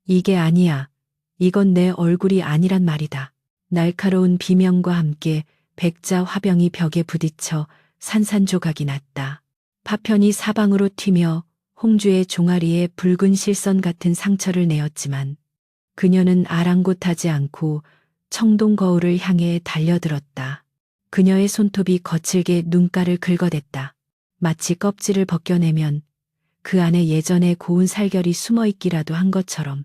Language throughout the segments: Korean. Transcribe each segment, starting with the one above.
이게 아니야. 이건 내 얼굴이 아니란 말이다. 날카로운 비명과 함께 백자 화병이 벽에 부딪혀 산산조각이 났다. 파편이 사방으로 튀며 홍주의 종아리에 붉은 실선 같은 상처를 내었지만 그녀는 아랑곳하지 않고 청동 거울을 향해 달려들었다. 그녀의 손톱이 거칠게 눈가를 긁어댔다. 마치 껍질을 벗겨내면 그 안에 예전의 고운 살결이 숨어있기라도 한 것처럼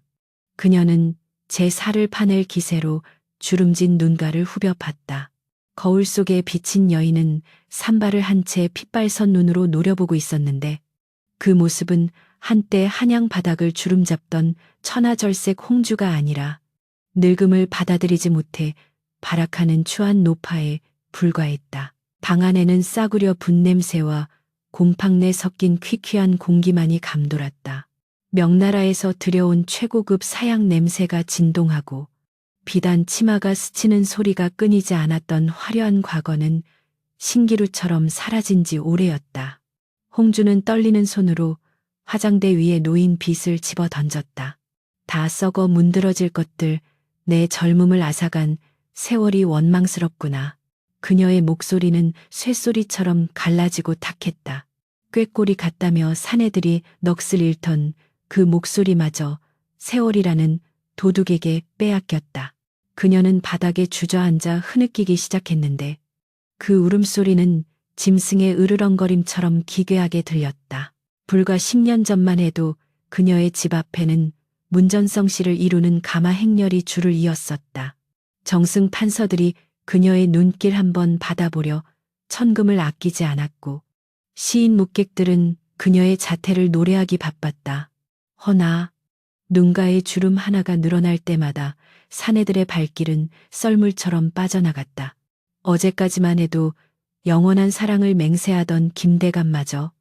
그녀는 제 살을 파낼 기세로 주름진 눈가를 후벼 봤다. 거울 속에 비친 여인은 산발을 한 채 핏발선 눈으로 노려보고 있었는데 그 모습은 한때 한양 바닥을 주름잡던 천하절색 홍주가 아니라 늙음을 받아들이지 못해 발악하는 추한 노파에 불과했다. 방 안에는 싸구려 분냄새와 곰팡내 섞인 퀴퀴한 공기만이 감돌았다. 명나라에서 들여온 최고급 사양 냄새가 진동하고 비단 치마가 스치는 소리가 끊이지 않았던 화려한 과거는 신기루처럼 사라진 지 오래였다. 홍주는 떨리는 손으로 화장대 위에 놓인 빗을 집어 던졌다. 다 썩어 문드러질 것들, 내 젊음을 앗아간 세월이 원망스럽구나. 그녀의 목소리는 쇠소리처럼 갈라지고 탁했다. 꾀꼬리 같다며 사내들이 넋을 잃던 그 목소리마저 세월이라는 도둑에게 빼앗겼다. 그녀는 바닥에 주저앉아 흐느끼기 시작했는데 그 울음소리는 짐승의 으르렁거림처럼 기괴하게 들렸다. 불과 10년 전만 해도 그녀의 집 앞에는 문전성시를 이루는 가마 행렬이 줄을 이었었다. 정승 판서들이 그녀의 눈길 한번 받아보려 천금을 아끼지 않았고 시인 묵객들은 그녀의 자태를 노래하기 바빴다. 허나 눈가의 주름 하나가 늘어날 때마다 사내들의 발길은 썰물처럼 빠져나갔다. 어제까지만 해도 영원한 사랑을 맹세하던 김대감마저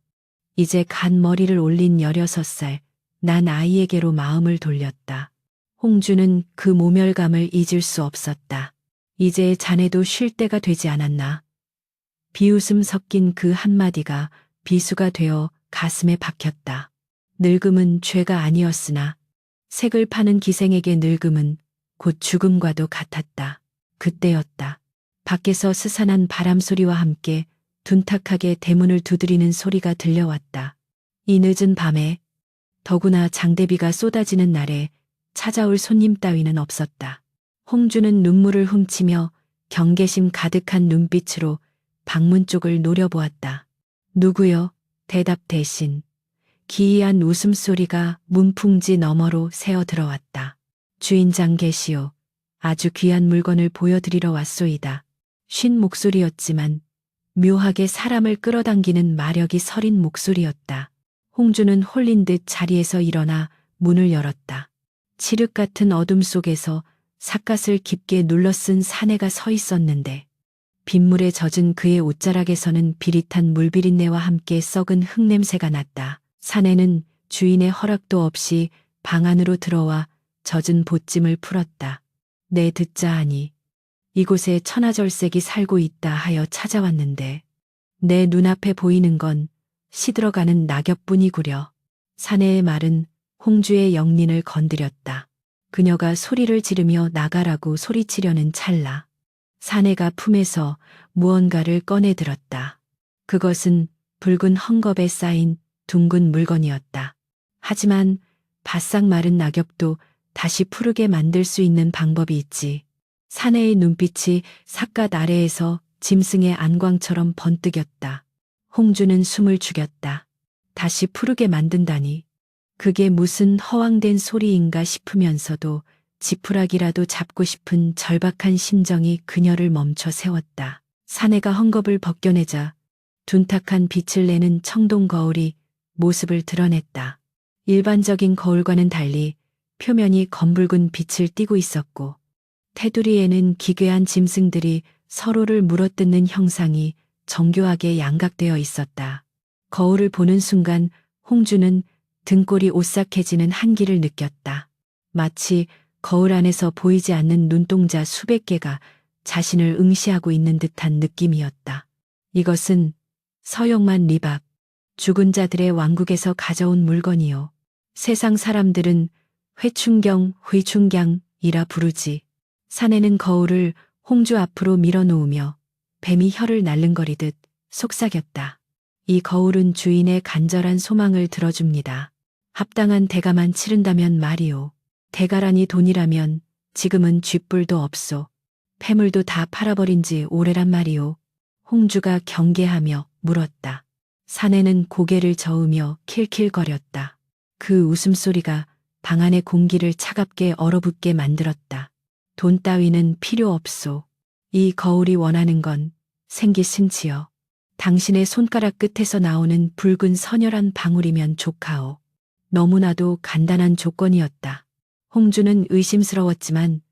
이제 간 머리를 올린 16살 난 아이에게로 마음을 돌렸다. 홍주는 그 모멸감을 잊을 수 없었다. 이제 자네도 쉴 때가 되지 않았나. 비웃음 섞인 그 한마디가 비수가 되어 가슴에 박혔다. 늙음은 죄가 아니었으나 색을 파는 기생에게 늙음은 곧 죽음과도 같았다. 그때였다. 밖에서 스산한 바람소리와 함께 둔탁하게 대문을 두드리는 소리가 들려왔다. 이 늦은 밤에 더구나 장대비가 쏟아지는 날에 찾아올 손님 따위는 없었다. 홍주는 눈물을 훔치며 경계심 가득한 눈빛으로 방문 쪽을 노려보았다. 누구요? 대답 대신 기이한 웃음소리가 문풍지 너머로 새어 들어왔다. 주인장 계시오. 아주 귀한 물건을 보여드리러 왔소이다. 쉰 목소리였지만 묘하게 사람을 끌어당기는 마력이 서린 목소리였다. 홍주는 홀린 듯 자리에서 일어나 문을 열었다. 칠흑 같은 어둠 속에서 삿갓을 깊게 눌러쓴 사내가 서 있었는데 빗물에 젖은 그의 옷자락에서는 비릿한 물비린내와 함께 썩은 흙냄새가 났다. 사내는 주인의 허락도 없이 방 안으로 들어와 젖은 보찜을 풀었다. 내 듣자 하니 이곳에 천하절색이 살고 있다 하여 찾아왔는데 내 눈앞에 보이는 건 시들어가는 낙엽뿐이구려. 사내의 말은 홍주의 영린을 건드렸다. 그녀가 소리를 지르며 나가라고 소리치려는 찰나 사내가 품에서 무언가를 꺼내들었다. 그것은 붉은 헝겊에 쌓인 둥근 물건이었다. 하지만 바싹 마른 낙엽도 다시 푸르게 만들 수 있는 방법이 있지. 사내의 눈빛이 삿갓 아래에서 짐승의 안광처럼 번뜩였다. 홍주는 숨을 죽였다. 다시 푸르게 만든다니. 그게 무슨 허황된 소리인가 싶으면서도 지푸라기라도 잡고 싶은 절박한 심정이 그녀를 멈춰 세웠다. 사내가 헝겊을 벗겨내자 둔탁한 빛을 내는 청동 거울이 모습을 드러냈다. 일반적인 거울과는 달리 표면이 검붉은 빛을 띠고 있었고 테두리에는 기괴한 짐승들이 서로를 물어뜯는 형상이 정교하게 양각되어 있었다. 거울을 보는 순간 홍주는 등골이 오싹해지는 한기를 느꼈다. 마치 거울 안에서 보이지 않는 눈동자 수백 개가 자신을 응시하고 있는 듯한 느낌이었다. 이것은 서영만 리밥, 죽은 자들의 왕국에서 가져온 물건이요. 세상 사람들은 회춘경, 회춘경이라 부르지. 사내는 거울을 홍주 앞으로 밀어놓으며 뱀이 혀를 날름거리듯 속삭였다. 이 거울은 주인의 간절한 소망을 들어줍니다. 합당한 대가만 치른다면 말이오. 대가라니 돈이라면 지금은 쥐뿔도 없소. 폐물도 다 팔아버린 지 오래란 말이오. 홍주가 경계하며 물었다. 사내는 고개를 저으며 킬킬거렸다. 그 웃음소리가 방 안의 공기를 차갑게 얼어붙게 만들었다. 돈 따위는 필요 없소. 이 거울이 원하는 건 생기승치여. 당신의 손가락 끝에서 나오는 붉은 서늘한 방울이면 좋카오. 너무나도 간단한 조건이었다. 홍주는 의심스러웠지만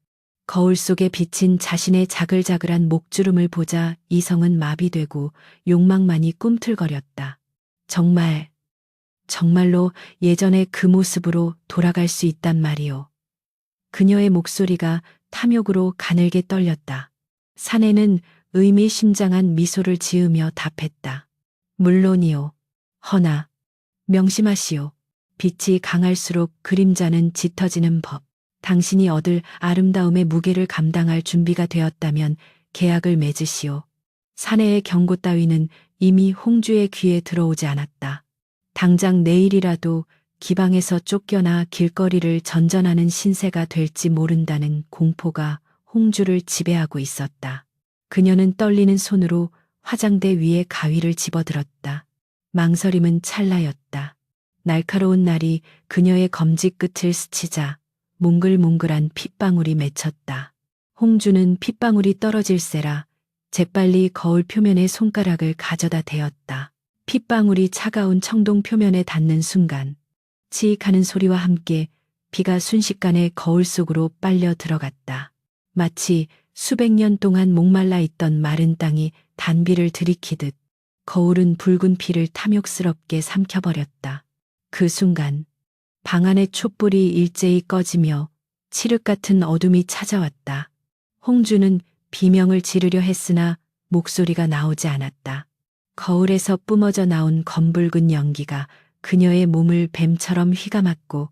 거울 속에 비친 자신의 자글자글한 목주름을 보자 이성은 마비되고 욕망만이 꿈틀거렸다. 정말로 예전의 그 모습으로 돌아갈 수 있단 말이오. 그녀의 목소리가 탐욕으로 가늘게 떨렸다. 사내는 의미심장한 미소를 지으며 답했다. 물론이요. 허나 명심하시오. 빛이 강할수록 그림자는 짙어지는 법. 당신이 얻을 아름다움의 무게를 감당할 준비가 되었다면 계약을 맺으시오. 사내의 경고 따위는 이미 홍주의 귀에 들어오지 않았다. 당장 내일이라도 기방에서 쫓겨나 길거리를 전전하는 신세가 될지 모른다는 공포가 홍주를 지배하고 있었다. 그녀는 떨리는 손으로 화장대 위에 가위를 집어들었다. 망설임은 찰나였다. 날카로운 날이 그녀의 검지 끝을 스치자 몽글몽글한 핏방울이 맺혔다. 홍주는 핏방울이 떨어질세라 재빨리 거울 표면에 손가락을 가져다 대었다. 핏방울이 차가운 청동 표면에 닿는 순간 치익하는 소리와 함께 비가 순식간에 거울 속으로 빨려 들어갔다. 마치 수백 년 동안 목말라 있던 마른 땅이 단비를 들이키듯 거울은 붉은 피를 탐욕스럽게 삼켜버렸다. 그 순간 방 안의 촛불이 일제히 꺼지며 칠흑 같은 어둠이 찾아왔다. 홍주는 비명을 지르려 했으나 목소리가 나오지 않았다. 거울에서 뿜어져 나온 검붉은 연기가 그녀의 몸을 뱀처럼 휘감았고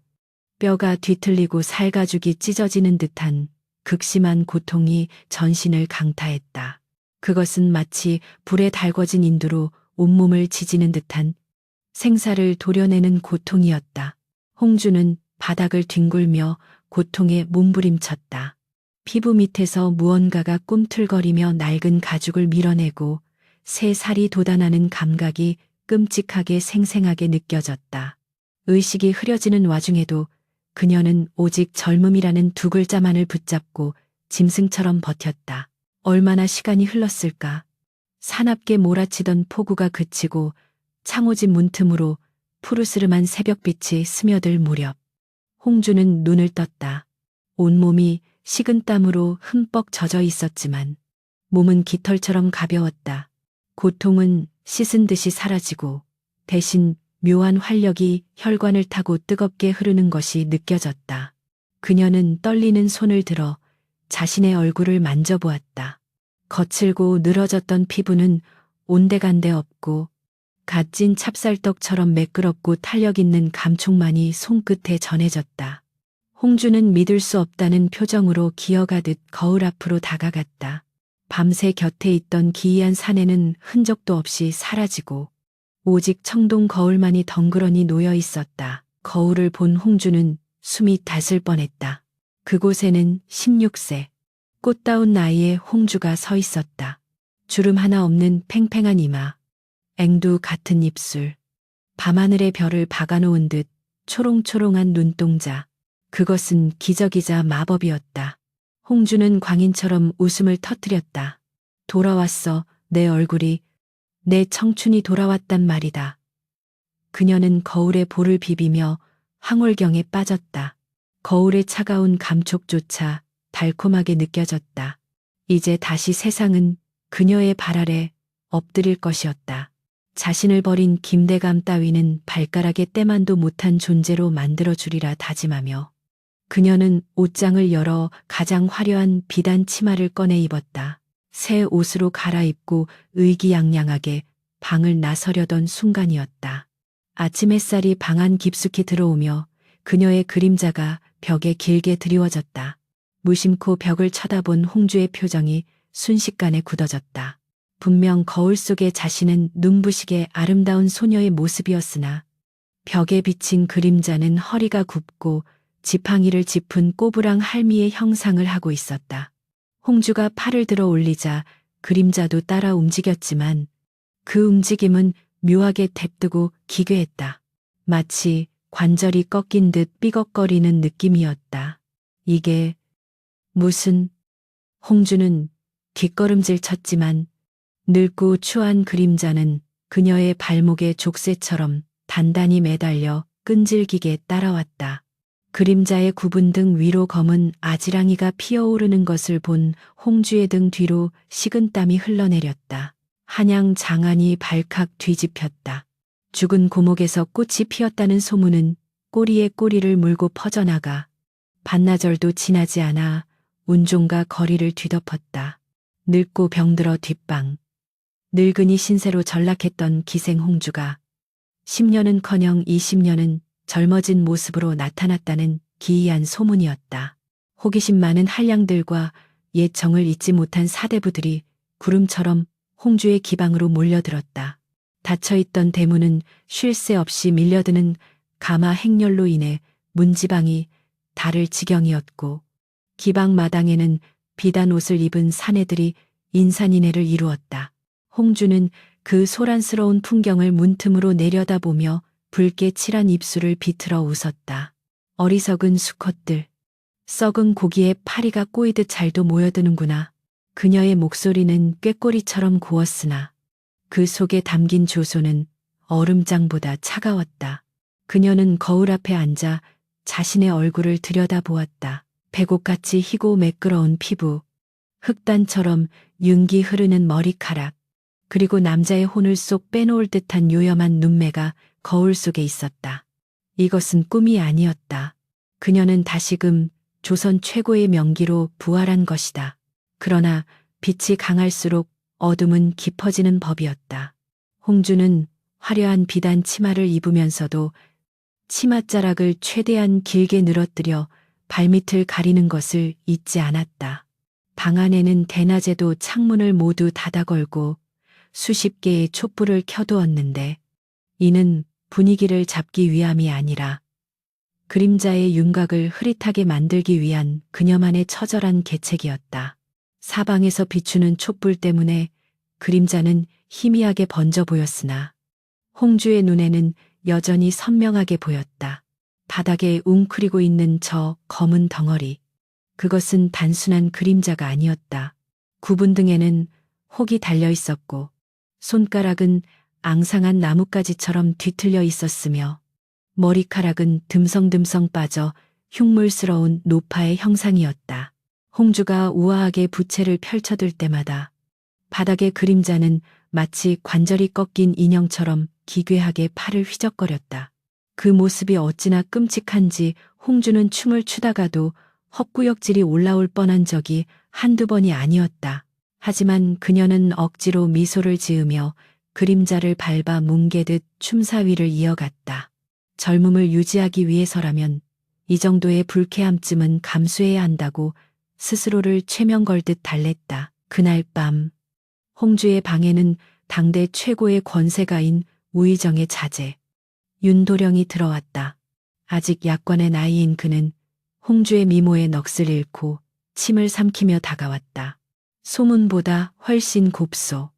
뼈가 뒤틀리고 살가죽이 찢어지는 듯한 극심한 고통이 전신을 강타했다. 그것은 마치 불에 달궈진 인두로 온몸을 지지는 듯한 생사를 도려내는 고통이었다. 홍주는 바닥을 뒹굴며 고통에 몸부림쳤다. 피부 밑에서 무언가가 꿈틀거리며 낡은 가죽을 밀어내고 새 살이 돋아나는 감각이 끔찍하게 생생하게 느껴졌다. 의식이 흐려지는 와중에도 그녀는 오직 젊음이라는 두 글자만을 붙잡고 짐승처럼 버텼다. 얼마나 시간이 흘렀을까. 사납게 몰아치던 폭우가 그치고 창호집 문틈으로 푸르스름한 새벽빛이 스며들 무렵 홍주는 눈을 떴다. 온몸이 식은땀으로 흠뻑 젖어 있었지만 몸은 깃털처럼 가벼웠다. 고통은 씻은 듯이 사라지고 대신 묘한 활력이 혈관을 타고 뜨겁게 흐르는 것이 느껴졌다. 그녀는 떨리는 손을 들어 자신의 얼굴을 만져보았다. 거칠고 늘어졌던 피부는 온데간데 없고 갓 찐 찹쌀떡처럼 매끄럽고 탄력 있는 감촉만이 손끝에 전해졌다. 홍주는 믿을 수 없다는 표정으로 기어가듯 거울 앞으로 다가갔다. 밤새 곁에 있던 기이한 사내는 흔적도 없이 사라지고 오직 청동 거울만이 덩그러니 놓여 있었다. 거울을 본 홍주는 숨이 닿을 뻔했다. 그곳에는 16세 꽃다운 나이의 홍주가 서 있었다. 주름 하나 없는 팽팽한 이마, 앵두 같은 입술, 밤하늘의 별을 박아놓은 듯 초롱초롱한 눈동자. 그것은 기적이자 마법이었다. 홍주는 광인처럼 웃음을 터뜨렸다. 돌아왔어, 내 얼굴이. 내 청춘이 돌아왔단 말이다. 그녀는 거울에 볼을 비비며 황홀경에 빠졌다. 거울의 차가운 감촉조차 달콤하게 느껴졌다. 이제 다시 세상은 그녀의 발 아래 엎드릴 것이었다. 자신을 버린 김대감 따위는 발가락에 때만도 못한 존재로 만들어주리라 다짐하며 그녀는 옷장을 열어 가장 화려한 비단 치마를 꺼내 입었다. 새 옷으로 갈아입고 의기양양하게 방을 나서려던 순간이었다. 아침 햇살이 방 안 깊숙이 들어오며 그녀의 그림자가 벽에 길게 드리워졌다. 무심코 벽을 쳐다본 홍주의 표정이 순식간에 굳어졌다. 분명 거울 속의 자신은 눈부시게 아름다운 소녀의 모습이었으나 벽에 비친 그림자는 허리가 굽고 지팡이를 짚은 꼬부랑 할미의 형상을 하고 있었다. 홍주가 팔을 들어 올리자 그림자도 따라 움직였지만 그 움직임은 묘하게 탭뜨고 기괴했다. 마치 관절이 꺾인 듯 삐걱거리는 느낌이었다. 이게 무슨... 홍주는 뒷걸음질 쳤지만 늙고 추한 그림자는 그녀의 발목에 족쇄처럼 단단히 매달려 끈질기게 따라왔다. 그림자의 구분 등 위로 검은 아지랑이가 피어오르는 것을 본 홍주의 등 뒤로 식은땀이 흘러내렸다. 한양 장안이 발칵 뒤집혔다. 죽은 고목에서 꽃이 피었다는 소문은 꼬리에 꼬리를 물고 퍼져나가 반나절도 지나지 않아 운종가 거리를 뒤덮었다. 늙고 병들어 뒷방. 늙은이 신세로 전락했던 기생 홍주가 10년은커녕 20년은 젊어진 모습으로 나타났다는 기이한 소문이었다. 호기심 많은 한량들과 옛 정을 잊지 못한 사대부들이 구름처럼 홍주의 기방으로 몰려들었다. 닫혀있던 대문은 쉴 새 없이 밀려드는 가마 행렬로 인해 문지방이 닳을 지경이었고 기방 마당에는 비단 옷을 입은 사내들이 인산인해를 이루었다. 홍주는 그 소란스러운 풍경을 문틈으로 내려다보며 붉게 칠한 입술을 비틀어 웃었다. 어리석은 수컷들. 썩은 고기에 파리가 꼬이듯 잘도 모여드는구나. 그녀의 목소리는 꾀꼬리처럼 고웠으나 그 속에 담긴 조소는 얼음장보다 차가웠다. 그녀는 거울 앞에 앉아 자신의 얼굴을 들여다보았다. 백옥같이 희고 매끄러운 피부, 흑단처럼 윤기 흐르는 머리카락, 그리고 남자의 혼을 쏙 빼놓을 듯한 요염한 눈매가 거울 속에 있었다. 이것은 꿈이 아니었다. 그녀는 다시금 조선 최고의 명기로 부활한 것이다. 그러나 빛이 강할수록 어둠은 깊어지는 법이었다. 홍주는 화려한 비단 치마를 입으면서도 치맛자락을 최대한 길게 늘어뜨려 발밑을 가리는 것을 잊지 않았다. 방 안에는 대낮에도 창문을 모두 닫아 걸고 수십 개의 촛불을 켜두었는데 이는 분위기를 잡기 위함이 아니라 그림자의 윤곽을 흐릿하게 만들기 위한 그녀만의 처절한 계책이었다. 사방에서 비추는 촛불 때문에 그림자는 희미하게 번져 보였으나 홍주의 눈에는 여전히 선명하게 보였다. 바닥에 웅크리고 있는 저 검은 덩어리. 그것은 단순한 그림자가 아니었다. 구분 등에는 혹이 달려 있었고 손가락은 앙상한 나뭇가지처럼 뒤틀려 있었으며 머리카락은 듬성듬성 빠져 흉물스러운 노파의 형상이었다. 홍주가 우아하게 부채를 펼쳐들 때마다 바닥의 그림자는 마치 관절이 꺾인 인형처럼 기괴하게 팔을 휘적거렸다. 그 모습이 어찌나 끔찍한지 홍주는 춤을 추다가도 헛구역질이 올라올 뻔한 적이 한두 번이 아니었다. 하지만 그녀는 억지로 미소를 지으며 그림자를 밟아 뭉개듯 춤사위를 이어갔다. 젊음을 유지하기 위해서라면 이 정도의 불쾌함쯤은 감수해야 한다고 스스로를 최명 걸듯 달랬다. 그날 밤 홍주의 방에는 당대 최고의 권세가인 우의정의 자제 윤도령이 들어왔다. 아직 약관의 나이인 그는 홍주의 미모에 넋을 잃고 침을 삼키며 다가왔다. 소문보다 훨씬 곱소.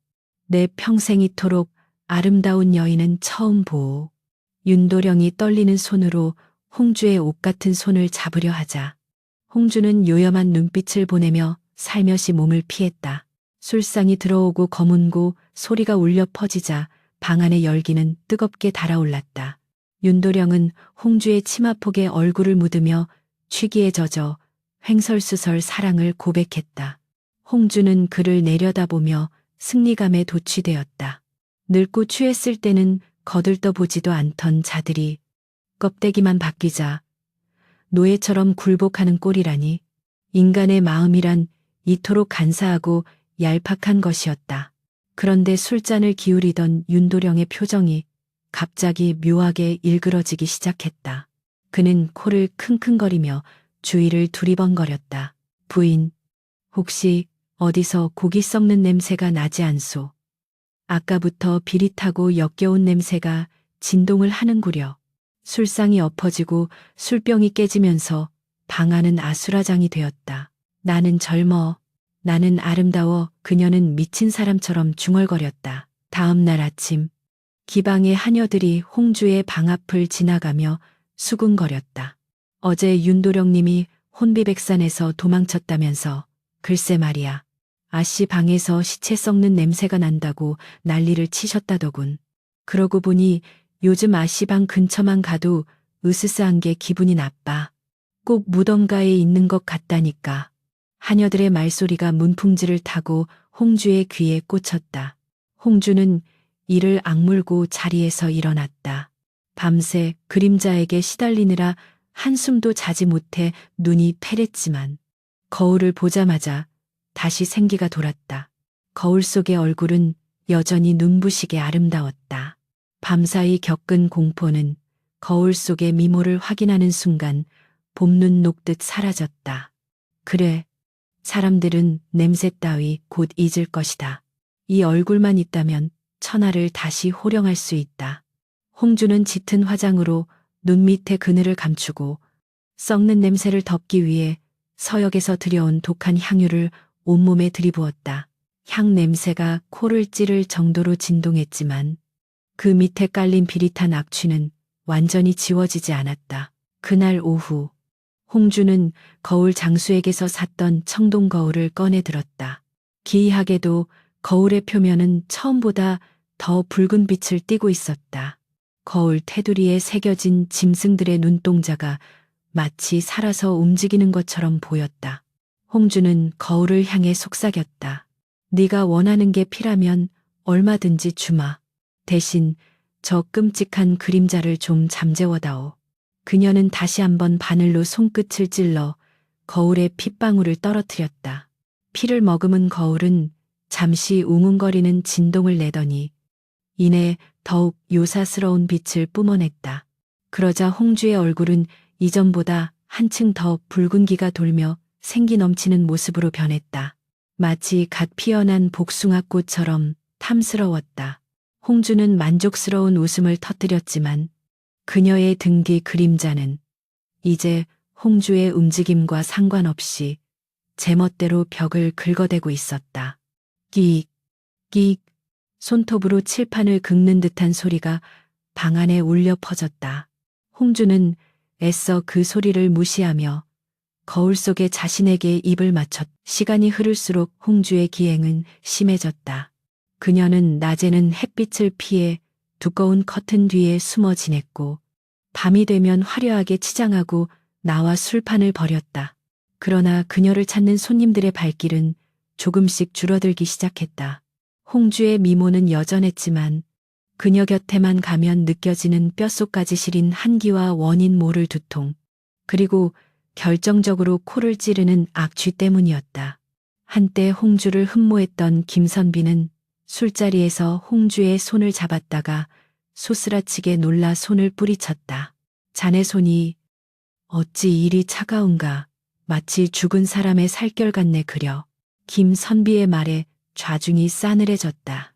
내 평생 이토록 아름다운 여인은 처음 보오. 윤도령이 떨리는 손으로 홍주의 옷 같은 손을 잡으려 하자 홍주는 요염한 눈빛을 보내며 살며시 몸을 피했다. 술상이 들어오고 거문고 소리가 울려 퍼지자 방 안의 열기는 뜨겁게 달아올랐다. 윤도령은 홍주의 치마폭에 얼굴을 묻으며 취기에 젖어 횡설수설 사랑을 고백했다. 홍주는 그를 내려다보며 승리감에 도취되었다. 늙고 취했을 때는 거들떠보지도 않던 자들이 껍데기만 바뀌자 노예처럼 굴복하는 꼴이라니. 인간의 마음이란 이토록 간사하고 얄팍한 것이었다. 그런데 술잔을 기울이던 윤도령의 표정이 갑자기 묘하게 일그러지기 시작했다. 그는 코를 킁킁거리며 주위를 두리번거렸다. 부인, 혹시 어디서 고기 썩는 냄새가 나지 않소? 아까부터 비릿하고 역겨운 냄새가 진동을 하는구려. 술상이 엎어지고 술병이 깨지면서 방 안은 아수라장이 되었다. 나는 젊어. 나는 아름다워. 그녀는 미친 사람처럼 중얼거렸다. 다음 날 아침, 기방의 하녀들이 홍주의 방 앞을 지나가며 수군거렸다. 어제 윤도령님이 혼비백산에서 도망쳤다면서. 글쎄 말이야. 아씨 방에서 시체 썩는 냄새가 난다고 난리를 치셨다더군. 그러고 보니 요즘 아씨 방 근처만 가도 으스스한 게 기분이 나빠. 꼭 무덤가에 있는 것 같다니까. 하녀들의 말소리가 문풍지를 타고 홍주의 귀에 꽂혔다. 홍주는 이를 악물고 자리에서 일어났다. 밤새 그림자에게 시달리느라 한숨도 자지 못해 눈이 패랬지만 거울을 보자마자 다시 생기가 돌았다. 거울 속의 얼굴은 여전히 눈부시게 아름다웠다. 밤사이 겪은 공포는 거울 속의 미모를 확인하는 순간 봄눈 녹듯 사라졌다. 그래, 사람들은 냄새 따위 곧 잊을 것이다. 이 얼굴만 있다면 천하를 다시 호령할 수 있다. 홍주는 짙은 화장으로 눈 밑에 그늘을 감추고 썩는 냄새를 덮기 위해 서역에서 들여온 독한 향유를 온몸에 들이부었다. 향 냄새가 코를 찌를 정도로 진동했지만 그 밑에 깔린 비릿한 악취는 완전히 지워지지 않았다. 그날 오후, 홍주는 거울 장수에게서 샀던 청동 거울을 꺼내 들었다. 기이하게도 거울의 표면은 처음보다 더 붉은 빛을 띠고 있었다. 거울 테두리에 새겨진 짐승들의 눈동자가 마치 살아서 움직이는 것처럼 보였다. 홍주는 거울을 향해 속삭였다. 네가 원하는 게 피라면 얼마든지 주마. 대신 저 끔찍한 그림자를 좀 잠재워다오. 그녀는 다시 한번 바늘로 손끝을 찔러 거울에 핏방울을 떨어뜨렸다. 피를 머금은 거울은 잠시 웅웅거리는 진동을 내더니 이내 더욱 요사스러운 빛을 뿜어냈다. 그러자 홍주의 얼굴은 이전보다 한층 더 붉은기가 돌며 생기 넘치는 모습으로 변했다. 마치 갓 피어난 복숭아꽃처럼 탐스러웠다. 홍주는 만족스러운 웃음을 터뜨렸지만 그녀의 등 뒤 그림자는 이제 홍주의 움직임과 상관없이 제멋대로 벽을 긁어대고 있었다. 끼익, 끼익, 손톱으로 칠판을 긁는 듯한 소리가 방 안에 울려 퍼졌다. 홍주는 애써 그 소리를 무시하며 거울 속에 자신에게 입을 맞췄. 시간이 흐를수록 홍주의 기행은 심해졌다. 그녀는 낮에는 햇빛을 피해 두꺼운 커튼 뒤에 숨어 지냈고 밤이 되면 화려하게 치장하고 나와 술판을 벌였다. 그러나 그녀를 찾는 손님들의 발길은 조금씩 줄어들기 시작했다. 홍주의 미모는 여전했지만 그녀 곁에만 가면 느껴지는 뼛속까지 시린 한기와 원인 모를 두통, 그리고 결정적으로 코를 찌르는 악취 때문이었다. 한때 홍주를 흠모했던 김선비는 술자리에서 홍주의 손을 잡았다가 소스라치게 놀라 손을 뿌리쳤다. 자네 손이 어찌 이리 차가운가. 마치 죽은 사람의 살결 같네 그려. 김선비의 말에 좌중이 싸늘해졌다.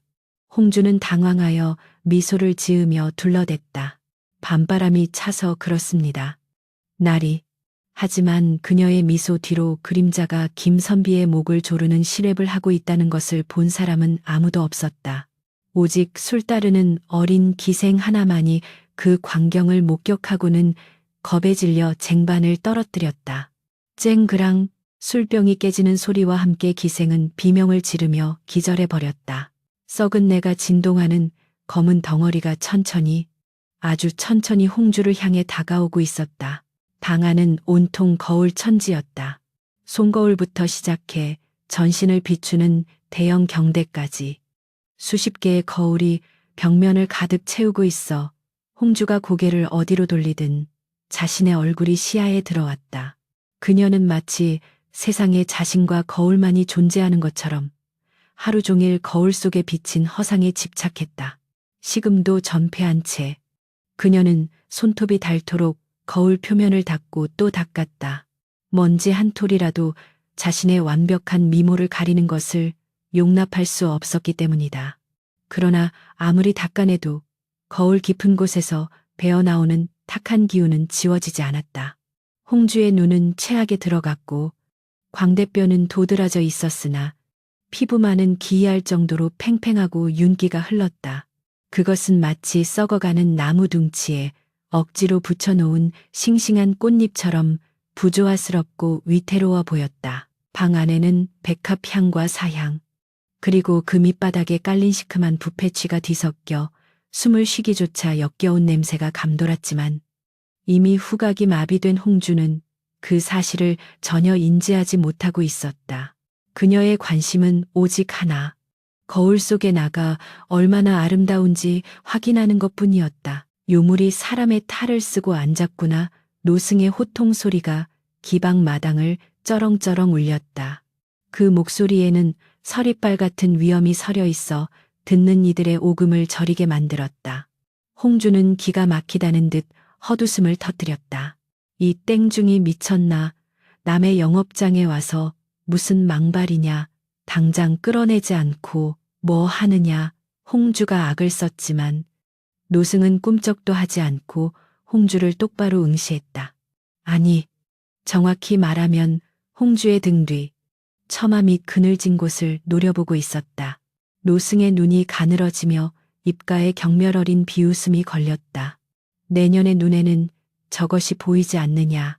홍주는 당황하여 미소를 지으며 둘러댔다. 밤바람이 차서 그렇습니다. 날이. 하지만 그녀의 미소 뒤로 그림자가 김선비의 목을 조르는 시랩을 하고 있다는 것을 본 사람은 아무도 없었다. 오직 술 따르는 어린 기생 하나만이 그 광경을 목격하고는 겁에 질려 쟁반을 떨어뜨렸다. 쨍그랑 술병이 깨지는 소리와 함께 기생은 비명을 지르며 기절해버렸다. 썩은 내가 진동하는 검은 덩어리가 천천히, 아주 천천히 홍주를 향해 다가오고 있었다. 방 안은 온통 거울 천지였다. 손거울부터 시작해 전신을 비추는 대형 경대까지 수십 개의 거울이 벽면을 가득 채우고 있어 홍주가 고개를 어디로 돌리든 자신의 얼굴이 시야에 들어왔다. 그녀는 마치 세상에 자신과 거울만이 존재하는 것처럼 하루 종일 거울 속에 비친 허상에 집착했다. 식음도 전폐한 채 그녀는 손톱이 닳도록 거울 표면을 닦고 또 닦았다. 먼지 한 톨이라도 자신의 완벽한 미모를 가리는 것을 용납할 수 없었기 때문이다. 그러나 아무리 닦아내도 거울 깊은 곳에서 배어나오는 탁한 기운은 지워지지 않았다. 홍주의 눈은 채하게 들어갔고 광대뼈는 도드라져 있었으나 피부만은 기이할 정도로 팽팽하고 윤기가 흘렀다. 그것은 마치 썩어가는 나무 둥치에 억지로 붙여놓은 싱싱한 꽃잎처럼 부조화스럽고 위태로워 보였다. 방 안에는 백합 향과 사향, 그리고 그 밑바닥에 깔린 시큼한 부패취가 뒤섞여 숨을 쉬기조차 역겨운 냄새가 감돌았지만 이미 후각이 마비된 홍주는 그 사실을 전혀 인지하지 못하고 있었다. 그녀의 관심은 오직 하나, 거울 속에 나가 얼마나 아름다운지 확인하는 것뿐이었다. 요물이 사람의 탈을 쓰고 앉았구나. 노승의 호통 소리가 기방 마당을 쩌렁쩌렁 울렸다. 그 목소리에는 서리빨 같은 위엄이 서려 있어 듣는 이들의 오금을 저리게 만들었다. 홍주는 기가 막히다는 듯 헛웃음을 터뜨렸다. 이 땡중이 미쳤나? 남의 영업장에 와서 무슨 망발이냐? 당장 끌어내지 않고 뭐 하느냐? 홍주가 악을 썼지만 노승은 꿈쩍도 하지 않고 홍주를 똑바로 응시했다. 아니, 정확히 말하면 홍주의 등 뒤, 처마 및 그늘진 곳을 노려보고 있었다. 노승의 눈이 가늘어지며 입가에 경멸 어린 비웃음이 걸렸다. 내년의 눈에는 저것이 보이지 않느냐.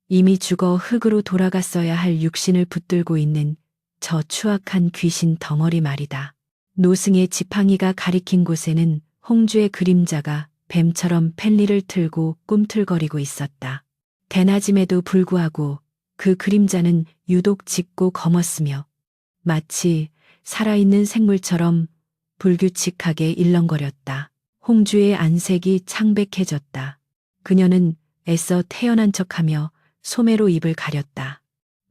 이미 죽어 흙으로 돌아갔어야 할 육신을 붙들고 있는 저 추악한 귀신 덩어리 말이다. 노승의 지팡이가 가리킨 곳에는 홍주의 그림자가 뱀처럼 펜리를 틀고 꿈틀거리고 있었다. 대낮임에도 불구하고 그 그림자는 유독 짙고 검었으며 마치 살아있는 생물처럼 불규칙하게 일렁거렸다. 홍주의 안색이 창백해졌다. 그녀는 애써 태연한 척하며 소매로 입을 가렸다.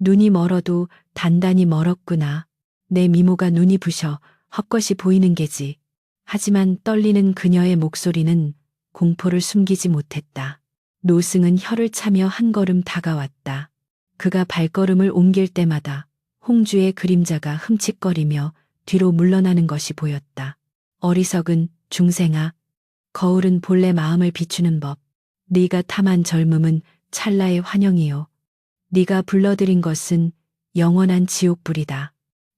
눈이 멀어도 단단히 멀었구나. 내 미모가 눈이 부셔 헛것이 보이는 게지. 하지만 떨리는 그녀의 목소리는 공포를 숨기지 못했다. 노승은 혀를 차며 한 걸음 다가왔다. 그가 발걸음을 옮길 때마다 홍주의 그림자가 흠칫거리며 뒤로 물러나는 것이 보였다. 어리석은 중생아, 거울은 본래 마음을 비추는 법. 네가 탐한 젊음은 찰나의 환영이요. 네가 불러들인 것은 영원한 지옥불이다.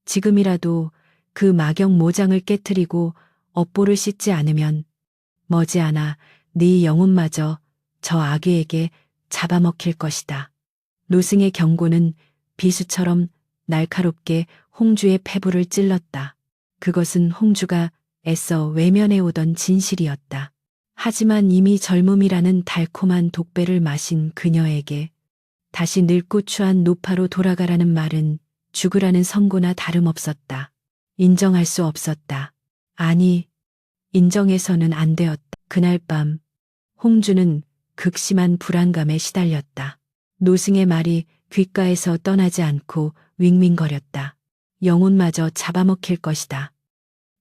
지금이라도 그 마경 모장을 깨트리고 업보를 씻지 않으면 머지않아 네 영혼마저 저 아귀에게 잡아먹힐 것이다. 노승의 경고는 비수처럼 날카롭게 홍주의 폐부를 찔렀다. 그것은 홍주가 애써 외면해오던 진실이었다. 하지만 이미 젊음이라는 달콤한 독배를 마신 그녀에게 다시 늙고 추한 노파로 돌아가라는 말은 죽으라는 선고나 다름없었다. 인정할 수 없었다. 아니, 인정해서는 안 되었다. 그날 밤 홍주는 극심한 불안감에 시달렸다. 노승의 말이 귓가에서 떠나지 않고 윙윙거렸다. 영혼마저 잡아먹힐 것이다.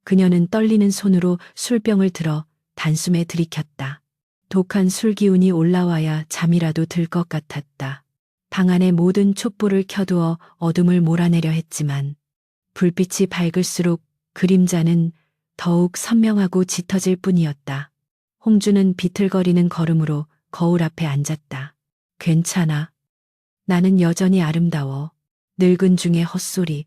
그녀는 떨리는 손으로 술병을 들어 단숨에 들이켰다. 독한 술기운이 올라와야 잠이라도 들 것 같았다. 방 안의 모든 촛불을 켜두어 어둠을 몰아내려 했지만 불빛이 밝을수록 그림자는 더욱 선명하고 짙어질 뿐이었다. 홍주는 비틀거리는 걸음으로 거울 앞에 앉았다. 괜찮아. 나는 여전히 아름다워. 늙은 중에 헛소리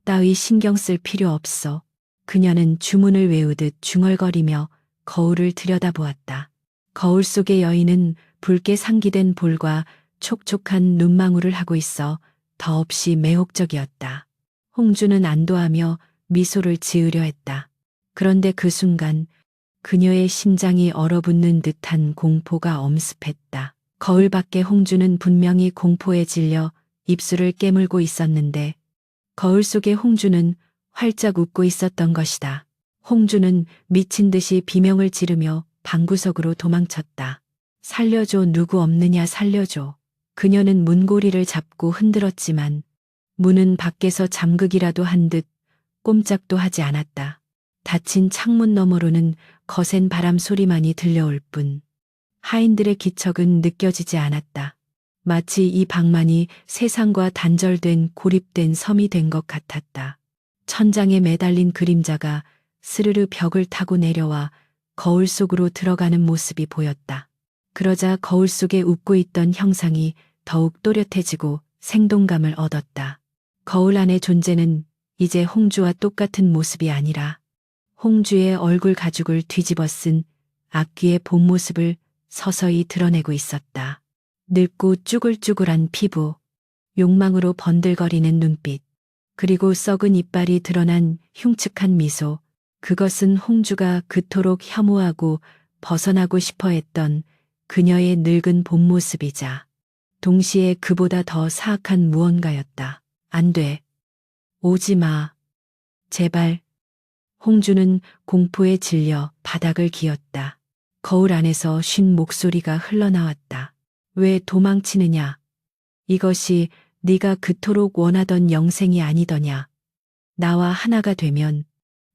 따위 신경 쓸 필요 없어. 그녀는 주문을 외우듯 중얼거리며 거울을 들여다보았다. 거울 속의 여인은 붉게 상기된 볼과 촉촉한 눈망울을 하고 있어 더없이 매혹적이었다. 홍주는 안도하며 미소를 지으려 했다. 그런데 그 순간 그녀의 심장이 얼어붙는 듯한 공포가 엄습했다. 거울 밖의 홍주는 분명히 공포에 질려 입술을 깨물고 있었는데 거울 속의 홍주는 활짝 웃고 있었던 것이다. 홍주는 미친 듯이 비명을 지르며 방구석으로 도망쳤다. 살려줘, 누구 없느냐, 살려줘. 그녀는 문고리를 잡고 흔들었지만 문은 밖에서 잠그기라도 한 듯 꼼짝도 하지 않았다. 닫힌 창문 너머로는 거센 바람 소리만이 들려올 뿐 하인들의 기척은 느껴지지 않았다. 마치 이 방만이 세상과 단절된 고립된 섬이 된 것 같았다. 천장에 매달린 그림자가 스르르 벽을 타고 내려와 거울 속으로 들어가는 모습이 보였다. 그러자 거울 속에 웃고 있던 형상이 더욱 또렷해지고 생동감을 얻었다. 거울 안의 존재는 이제 홍주와 똑같은 모습이 아니라 홍주의 얼굴 가죽을 뒤집어 쓴 악귀의 본 모습을 서서히 드러내고 있었다. 늙고 쭈글쭈글한 피부, 욕망으로 번들거리는 눈빛, 그리고 썩은 이빨이 드러난 흉측한 미소. 그것은 홍주가 그토록 혐오하고 벗어나고 싶어 했던 그녀의 늙은 본 모습이자 동시에 그보다 더 사악한 무언가였다. 안 돼. 오지 마. 제발. 홍주는 공포에 질려 바닥을 기었다. 거울 안에서 쉰 목소리가 흘러나왔다. 왜 도망치느냐? 이것이 네가 그토록 원하던 영생이 아니더냐? 나와 하나가 되면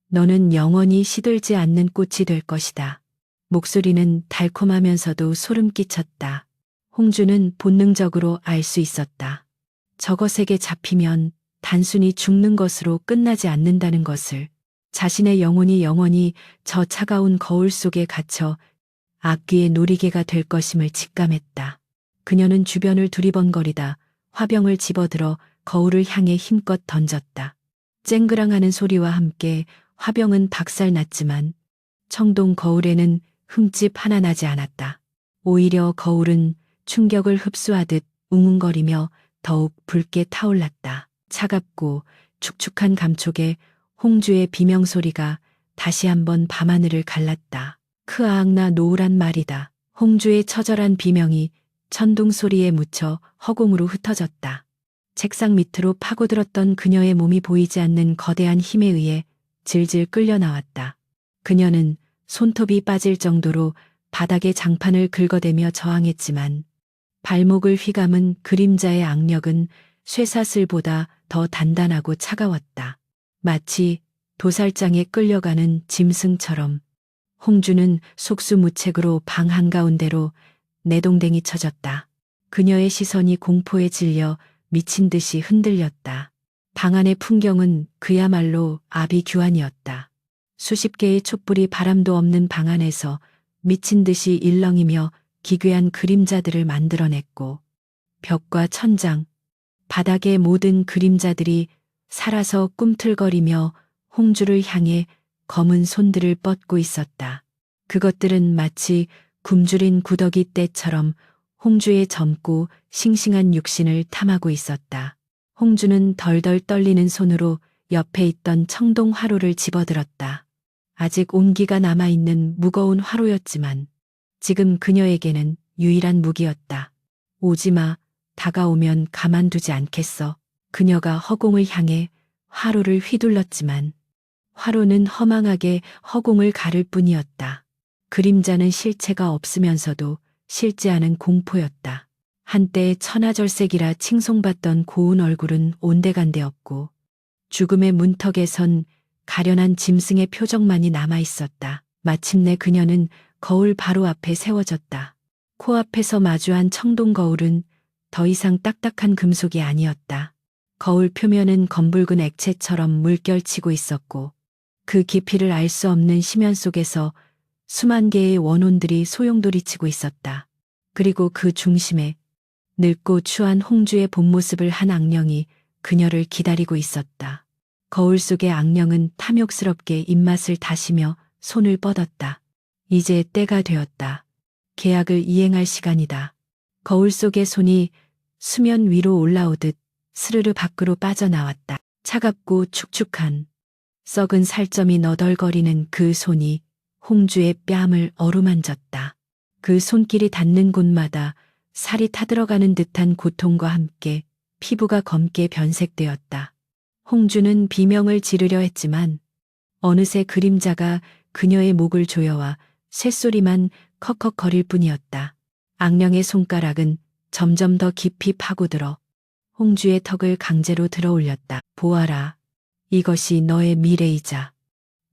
너는 영원히 시들지 않는 꽃이 될 것이다. 목소리는 달콤하면서도 소름 끼쳤다. 홍주는 본능적으로 알 수 있었다. 저것에게 잡히면 단순히 죽는 것으로 끝나지 않는다는 것을. 자신의 영혼이 영원히 저 차가운 거울 속에 갇혀 악귀의 놀이개가 될 것임을 직감했다. 그녀는 주변을 두리번거리다 화병을 집어들어 거울을 향해 힘껏 던졌다. 쨍그랑하는 소리와 함께 화병은 박살났지만 청동 거울에는 흠집 하나 나지 않았다. 오히려 거울은 충격을 흡수하듯 웅웅거리며 더욱 붉게 타올랐다. 차갑고 축축한 감촉에 홍주의 비명소리가 다시 한번 밤하늘을 갈랐다. 크아악나 노우란 말이다. 홍주의 처절한 비명이 천둥 소리에 묻혀 허공으로 흩어졌다. 책상 밑으로 파고들었던 그녀의 몸이 보이지 않는 거대한 힘에 의해 질질 끌려 나왔다. 그녀는 손톱이 빠질 정도로 바닥에 장판을 긁어대며 저항했지만 발목을 휘감은 그림자의 악력은 쇠사슬보다 더 단단하고 차가웠다. 마치 도살장에 끌려가는 짐승처럼 홍주는 속수무책으로 방 한가운데로 내동댕이 쳐졌다. 그녀의 시선이 공포에 질려 미친 듯이 흔들렸다. 방 안의 풍경은 그야말로 아비규환이었다. 수십 개의 촛불이 바람도 없는 방 안에서 미친 듯이 일렁이며 기괴한 그림자들을 만들어냈고 벽과 천장, 바닥의 모든 그림자들이 살아서 꿈틀거리며 홍주를 향해 검은 손들을 뻗고 있었다. 그것들은 마치 굶주린 구더기 떼처럼 홍주의 젊고 싱싱한 육신을 탐하고 있었다. 홍주는 덜덜 떨리는 손으로 옆에 있던 청동 화로를 집어들었다. 아직 온기가 남아있는 무거운 화로였지만 지금 그녀에게는 유일한 무기였다. 오지마, 다가오면 가만두지 않겠어. 그녀가 허공을 향해 화로를 휘둘렀지만 화로는 허망하게 허공을 가를 뿐이었다. 그림자는 실체가 없으면서도 실지 않은 공포였다. 한때 천하절색이라 칭송받던 고운 얼굴은 온데간데 없고 죽음의 문턱에선 가련한 짐승의 표정만이 남아있었다. 마침내 그녀는 거울 바로 앞에 세워졌다. 코앞에서 마주한 청동 거울은 더 이상 딱딱한 금속이 아니었다. 거울 표면은 검붉은 액체처럼 물결치고 있었고 그 깊이를 알 수 없는 심연 속에서 수만 개의 원혼들이 소용돌이치고 있었다. 그리고 그 중심에 늙고 추한 홍주의 본 모습을 한 악령이 그녀를 기다리고 있었다. 거울 속의 악령은 탐욕스럽게 입맛을 다시며 손을 뻗었다. 이제 때가 되었다. 계약을 이행할 시간이다. 거울 속의 손이 수면 위로 올라오듯 스르르 밖으로 빠져나왔다. 차갑고 축축한 썩은 살점이 너덜거리는 그 손이 홍주의 뺨을 어루만졌다. 그 손길이 닿는 곳마다 살이 타들어가는 듯한 고통과 함께 피부가 검게 변색되었다. 홍주는 비명을 지르려 했지만 어느새 그림자가 그녀의 목을 조여와 쇳소리만 컥컥거릴 뿐이었다. 악령의 손가락은 점점 더 깊이 파고들어 홍주의 턱을 강제로 들어올렸다. 보아라. 이것이 너의 미래이자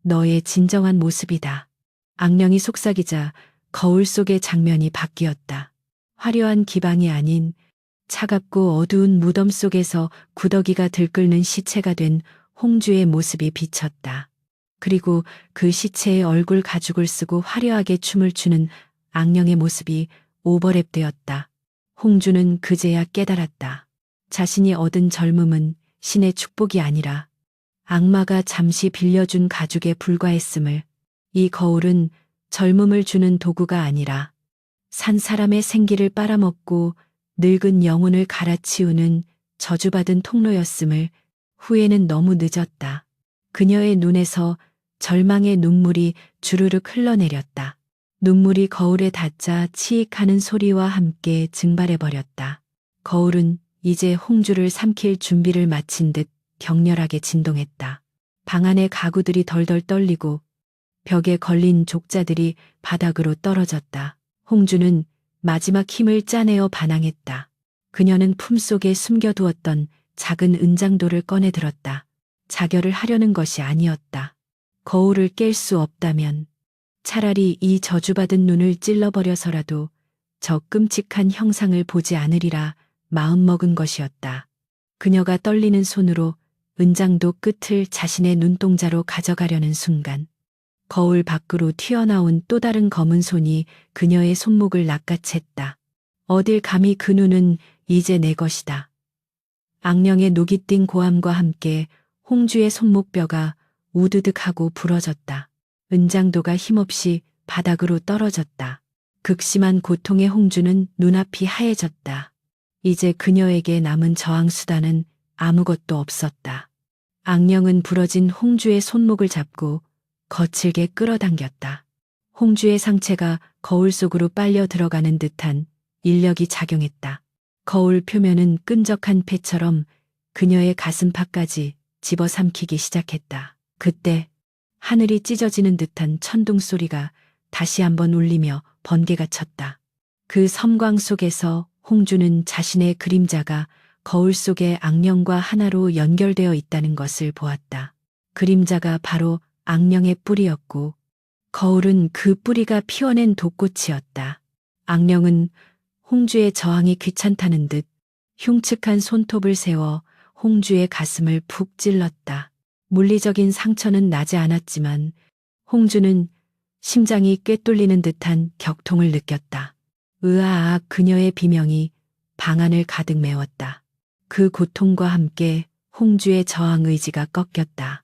너의 진정한 모습이다. 악령이 속삭이자 거울 속의 장면이 바뀌었다. 화려한 기방이 아닌 차갑고 어두운 무덤 속에서 구더기가 들끓는 시체가 된 홍주의 모습이 비쳤다. 그리고 그 시체의 얼굴 가죽을 쓰고 화려하게 춤을 추는 악령의 모습이 오버랩되었다. 홍주는 그제야 깨달았다. 자신이 얻은 젊음은 신의 축복이 아니라 악마가 잠시 빌려준 가죽에 불과했음을. 이 거울은 젊음을 주는 도구가 아니라 산 사람의 생기를 빨아먹고 늙은 영혼을 갈아치우는 저주받은 통로였음을. 후에는 너무 늦었다. 그녀의 눈에서 절망의 눈물이 주르륵 흘러내렸다. 눈물이 거울에 닿자 치익하는 소리와 함께 증발해버렸다. 거울은 이제 홍주를 삼킬 준비를 마친 듯 격렬하게 진동했다. 방 안의 가구들이 덜덜 떨리고 벽에 걸린 족자들이 바닥으로 떨어졌다. 홍주는 마지막 힘을 짜내어 반항했다. 그녀는 품속에 숨겨두었던 작은 은장도를 꺼내들었다. 자결을 하려는 것이 아니었다. 거울을 깰 수 없다면 차라리 이 저주받은 눈을 찔러버려서라도 저 끔찍한 형상을 보지 않으리라 마음먹은 것이었다. 그녀가 떨리는 손으로 은장도 끝을 자신의 눈동자로 가져가려는 순간 거울 밖으로 튀어나온 또 다른 검은 손이 그녀의 손목을 낚아챘다. 어딜 감히 그 눈은 이제 내 것이다. 악령의 녹이 띈 고함과 함께 홍주의 손목뼈가 우드득하고 부러졌다. 은장도가 힘없이 바닥으로 떨어졌다. 극심한 고통의 홍주는 눈앞이 하얘졌다. 이제 그녀에게 남은 저항수단은 아무것도 없었다. 악령은 부러진 홍주의 손목을 잡고 거칠게 끌어당겼다. 홍주의 상체가 거울 속으로 빨려 들어가는 듯한 인력이 작용했다. 거울 표면은 끈적한 폐처럼 그녀의 가슴팍까지 집어삼키기 시작했다. 그때 하늘이 찢어지는 듯한 천둥 소리가 다시 한번 울리며 번개가 쳤다. 그 섬광 속에서 홍주는 자신의 그림자가 거울 속의 악령과 하나로 연결되어 있다는 것을 보았다. 그림자가 바로 악령의 뿌리였고 거울은 그 뿌리가 피워낸 독꽃이었다. 악령은 홍주의 저항이 귀찮다는 듯 흉측한 손톱을 세워 홍주의 가슴을 푹 찔렀다. 물리적인 상처는 나지 않았지만 홍주는 심장이 꿰뚫리는 듯한 격통을 느꼈다. 으아악 그녀의 비명이 방 안을 가득 메웠다. 그 고통과 함께 홍주의 저항 의지가 꺾였다.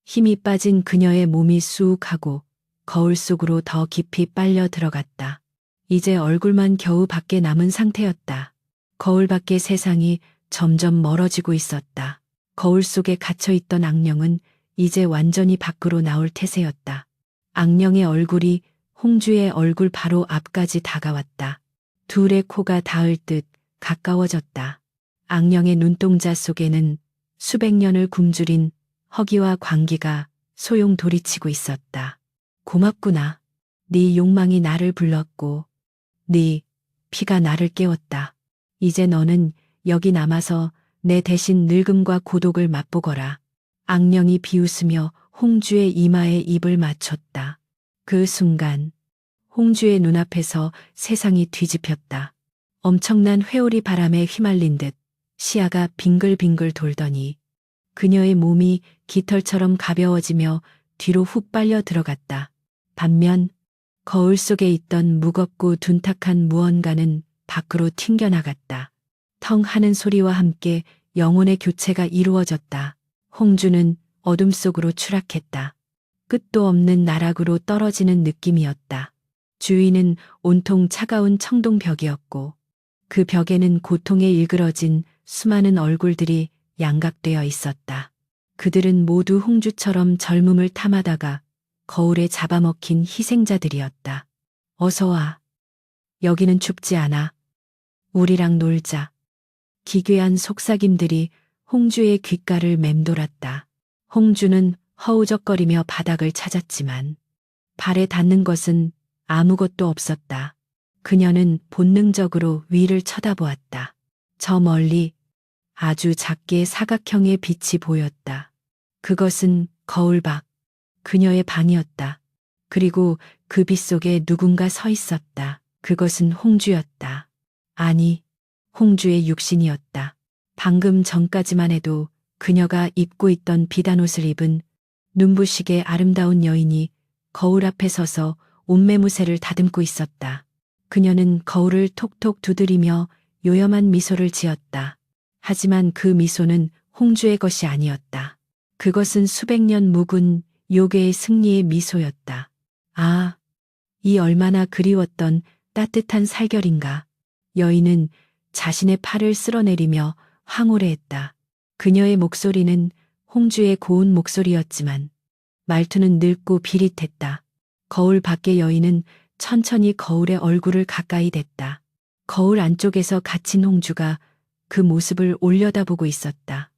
힘이 빠진 그녀의 몸이 수욱하고 거울 속으로 더 깊이 빨려 들어갔다. 이제 얼굴만 겨우 밖에 남은 상태였다. 거울 밖의 세상이 점점 멀어지고 있었다. 거울 속에 갇혀있던 악령은 이제 완전히 밖으로 나올 태세였다. 악령의 얼굴이 홍주의 얼굴 바로 앞까지 다가왔다. 둘의 코가 닿을 듯 가까워졌다. 악령의 눈동자 속에는 수백 년을 굶주린 허기와 광기가 소용돌이치고 있었다. 고맙구나. 네 욕망이 나를 불렀고 네 피가 나를 깨웠다. 이제 너는 여기 남아서 내 대신 늙음과 고독을 맛보거라. 악령이 비웃으며 홍주의 이마에 입을 맞췄다. 그 순간 홍주의 눈앞에서 세상이 뒤집혔다. 엄청난 회오리 바람에 휘말린 듯 시야가 빙글빙글 돌더니 그녀의 몸이 깃털처럼 가벼워지며 뒤로 훅 빨려 들어갔다. 반면 거울 속에 있던 무겁고 둔탁한 무언가는 밖으로 튕겨나갔다. 텅 하는 소리와 함께 영혼의 교체가 이루어졌다. 홍주는 어둠 속으로 추락했다. 끝도 없는 나락으로 떨어지는 느낌이었다. 주위는 온통 차가운 청동벽이었고 그 벽에는 고통에 일그러진 수많은 얼굴들이 양각되어 있었다. 그들은 모두 홍주처럼 젊음을 탐하다가 거울에 잡아먹힌 희생자들이었다. 어서 와. 여기는 춥지 않아. 우리랑 놀자. 기괴한 속삭임들이 홍주의 귓가를 맴돌았다. 홍주는 허우적거리며 바닥을 찾았지만 발에 닿는 것은 아무것도 없었다. 그녀는 본능적으로 위를 쳐다보았다. 저 멀리 아주 작게 사각형의 빛이 보였다. 그것은 거울 밖 그녀의 방이었다. 그리고 그 빛 속에 누군가 서 있었다. 그것은 홍주였다. 아니, 홍주의 육신이었다. 방금 전까지만 해도 그녀가 입고 있던 비단 옷을 입은 눈부시게 아름다운 여인이 거울 앞에 서서 옷매무새를 다듬고 있었다. 그녀는 거울을 톡톡 두드리며 요염한 미소를 지었다. 하지만 그 미소는 홍주의 것이 아니었다. 그것은 수백 년 묵은 요괴의 승리의 미소였다. 아, 이 얼마나 그리웠던 따뜻한 살결인가. 여인은 자신의 팔을 쓸어내리며 황홀해했다. 그녀의 목소리는 홍주의 고운 목소리였지만 말투는 늙고 비릿했다. 거울 밖의 여인은 천천히 거울의 얼굴을 가까이 댔다. 거울 안쪽에서 갇힌 홍주가 그 모습을 올려다보고 있었다.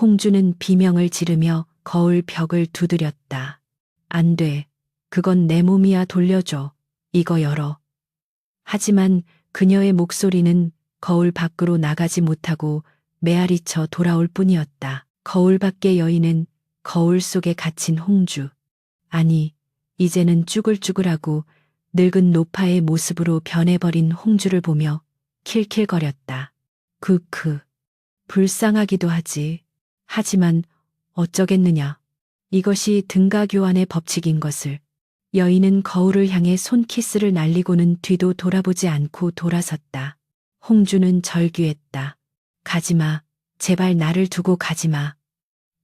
홍주는 비명을 지르며 거울 벽을 두드렸다. 안 돼. 그건 내 몸이야. 돌려줘. 이거 열어. 하지만 그녀의 목소리는 거울 밖으로 나가지 못하고 메아리쳐 돌아올 뿐이었다. 거울 밖의 여인은 거울 속에 갇힌 홍주. 아니, 이제는 쭈글쭈글하고 늙은 노파의 모습으로 변해버린 홍주를 보며 킬킬거렸다. 불쌍하기도 하지. 하지만 어쩌겠느냐. 이것이 등가교환의 법칙인 것을. 여인은 거울을 향해 손키스를 날리고는 뒤도 돌아보지 않고 돌아섰다. 홍주는 절규했다. 가지마. 제발 나를 두고 가지마.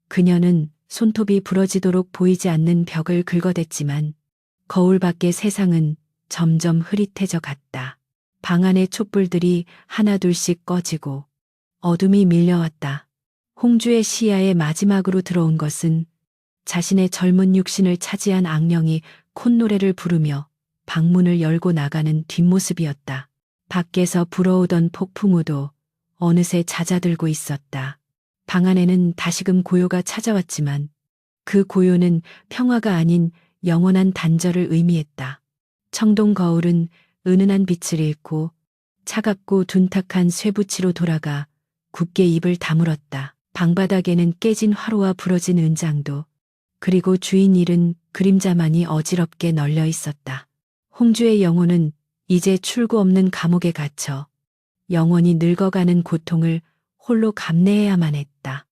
그녀는 손톱이 부러지도록 보이지 않는 벽을 긁어댔지만 거울 밖의 세상은 점점 흐릿해져 갔다. 방 안의 촛불들이 하나둘씩 꺼지고 어둠이 밀려왔다. 홍주의 시야에 마지막으로 들어온 것은 자신의 젊은 육신을 차지한 악령이 콧노래를 부르며 방문을 열고 나가는 뒷모습이었다. 밖에서 불어오던 폭풍우도 어느새 잦아들고 있었다. 방 안에는 다시금 고요가 찾아왔지만 그 고요는 평화가 아닌 영원한 단절을 의미했다. 청동 거울은 은은한 빛을 잃고 차갑고 둔탁한 쇠붙이로 돌아가 굳게 입을 다물었다. 방바닥에는 깨진 화로와 부러진 은장도 그리고 주인 잃은 그림자만이 어지럽게 널려 있었다. 홍주의 영혼은 이제 출구 없는 감옥에 갇혀 영원히 늙어가는 고통을 홀로 감내해야만 했다.